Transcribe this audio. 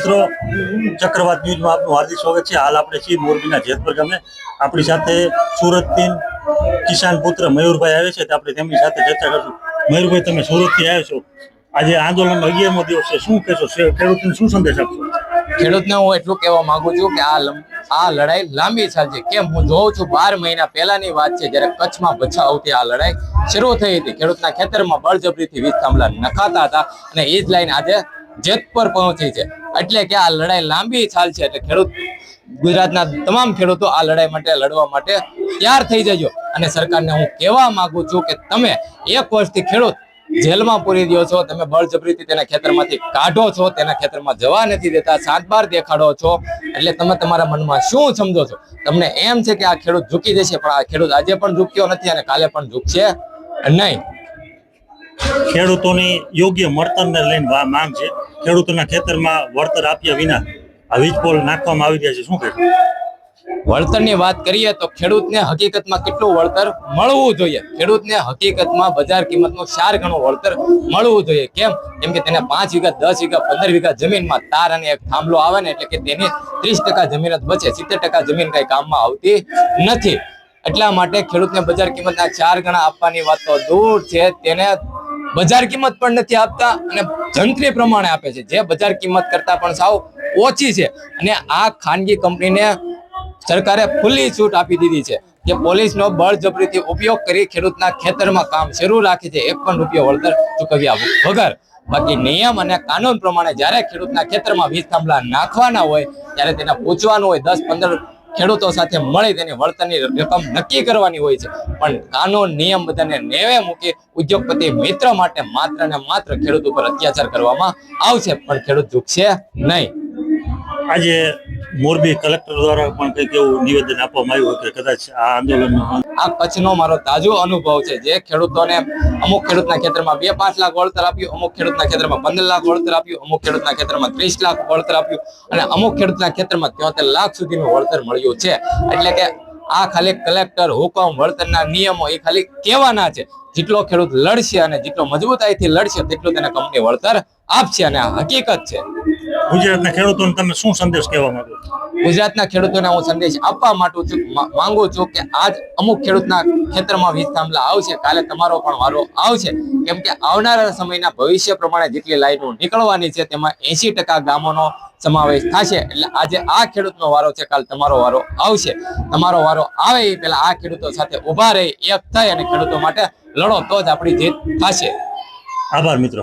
મિત્રો, ચક્રવાત ન્યૂઝમાં આપનું હાર્દિક સ્વાગત છે। હાલ આપણે છીએ મોરબીના જેતપર ગામે। આપણી સાથે સુરતથી કિસાન પુત્ર મયુરભાઈ આવે છે, તો આપણે તેમની સાથે ચર્ચા કરીશું। મયુરભાઈ, તમે સુરતથી આવ્યા છો, આજે આંદોલનનો 11મો દિવસ છે, શું કહેશો? ખેડૂતોને શું સંદેશ આપશો? ખેડૂતને હું એટલું કહેવા માંગુ છું કે આ લડાઈ લાંબી ચાલશે। કેમ હું જોઉં છું 12 મહિના પહેલાની વાત છે, જ્યારે કચ્છમાં બચાવથી આ લડાઈ શરૂ થઈ હતી। ખેડૂતના ખેતરમાં બળજબરીથી વીજ થાંભલા નખાતા હતા અને એ જ લાઈન આજે જેતપર પહોંચી છે। એટલે કે આ લડાઈ લાંબી ચાલશે। એટલે ખેડૂત ગુજરાતના તમામ ખેડૂતો આ લડાઈ માટે લડવા માટે તૈયાર થઈ જજો। અને સરકારને હું કહેવા માંગુ છું કે તમે 1 વર્ષથી ખેડૂત જેલમાં પૂરી દો છો, તમે બળજબરીથી તેના ખેતરમાંથી કાઢો છો, તેના ખેતરમાં જવા નથી દેતા, 7 બાર દેખાડો છો। એટલે તમે તમારા મનમાં શું સમજો છો? તમને એમ છે કે આ ખેડૂત ઝૂકી જશે, પણ આ ખેડૂત આજે પણ ઝૂક્યો નથી અને કાલે પણ ઝૂકશે નહીં। ખેડૂતોની યોગ્ય વળતરને લઈને માંગ છે। ખેડૂતોના ખેતરમાં વળતર આપ્યા વિના આ વીજ પોલ નાખવામાં આવી રહ્યા છે, શું કહેશો? વળતરની વાત કરીએ તો ખેડૂતને હકીકતમાં કેટલું વળતર મળવું જોઈએ? ખેડૂતને હકીકતમાં બજાર કિંમતનું 4 ગણું વળતર મળવું જોઈએ। કેમ કે તેને 5 વીઘા, 10 વીઘા, 15 વીઘા જમીનમાં તાર અને એક થાંભલો આવે ને, એટલે કે તેની 30% જમીન જ બચે, 70% જમીન કઈ કામમાં આવતી નથી। એટલા માટે ખેડૂતને બજાર કિંમતના 4 ગણા આપવાની વાત તો દૂર છે, તેને બજાર કિંમત પણ નથી આપતા અને જંત્રી પ્રમાણે આપે છે, જે બજાર કિંમત કરતા પણ સાવ ઓછી છે। અને આ ખાનગી કંપનીને સરકારે ખુલ્લી છૂટ આપી દીધી છે કે પોલીસનો બળજબરીથી ઉપયોગ કરી ખેડૂતના ખેતરમાં કામ શરૂ રાખે છે, 1 પણ રૂપિયો વળતર ચૂકવ્યા વગર। બાકી નિયમ અને કાનૂન પ્રમાણે જ્યારે ખેડૂતના ખેતરમાં વીજ થાંભલા નાખવાના હોય ત્યારે તેને પૂછવાનું હોય, 10-15 ખેડૂતો સાથે મળી તેની વળતરની રકમ નક્કી કરવાની હોય છે। પણ કાનૂન નિયમ બધાને નેવે મૂકી ઉદ્યોગપતિ મિત્ર માટે માત્ર ને માત્ર ખેડૂત ઉપર અત્યાચાર કરવામાં આવશે, પણ ખેડૂત ઝૂકશે નહીં। આજે મોરબી કલેક્ટર દ્વારા પણ કંઈક એવું નિવેદન આપવામાં આવ્યું કે કદાચ આ આંદોલનમાં આ કચ્છનો મારો તાજો અનુભવ છે, જે ખેડૂતોને અમુક ખેડૂતના ખેતરમાં 2-5 લાખ વળતર આપ્યું, અમુક ખેડૂતના ખેતરમાં 15 લાખ વળતર આપ્યું, અમુક ખેડૂતના ખેતરમાં 30 લાખ વળતર આપ્યું અને અમુક ખેડૂતના ખેતરમાં 73 લાખ સુધીનું વળતર મળ્યું છે। એટલે કે આ ખાલી કલેક્ટર હુકમ, વળતરના નિયમો એ ખાલી કહેવાના છે। જેટલો ખેડૂત લડશે અને જેટલો મજબૂતાઈથી લડશે તેટલું તેને કંપની વળતર આપશે, અને આ હકીકત છે। ગુજરાતના ખેડૂતોને તમે શું સંદેશ કહેવા માંગો? ગુજરાતના ખેડૂતોને હું સંદેશ આપવા માંગુ છું કે આજ અમુક ખેડૂતના ખેતરમાં વીજ થાંભલા આવશે, કાલે તમારો પણ વારો આવશે। કેમ કે આવનારા સમયના ભવિષ્ય પ્રમાણે જેટલી લાઈનો નીકળવાની છે તેમાં 80% ગામોનો સમાવેશ થશે। એટલે આજે આ ખેડૂતનો વારો છે, કાલ તમારો વારો આવશે। તમારો વારો આવે એ પહેલા આ ખેડૂતો સાથે ઉભા રહી, એક થઈ અને ખેડૂતો માટે લડો, તો જ આપણી જીત થશે। આભાર મિત્રો।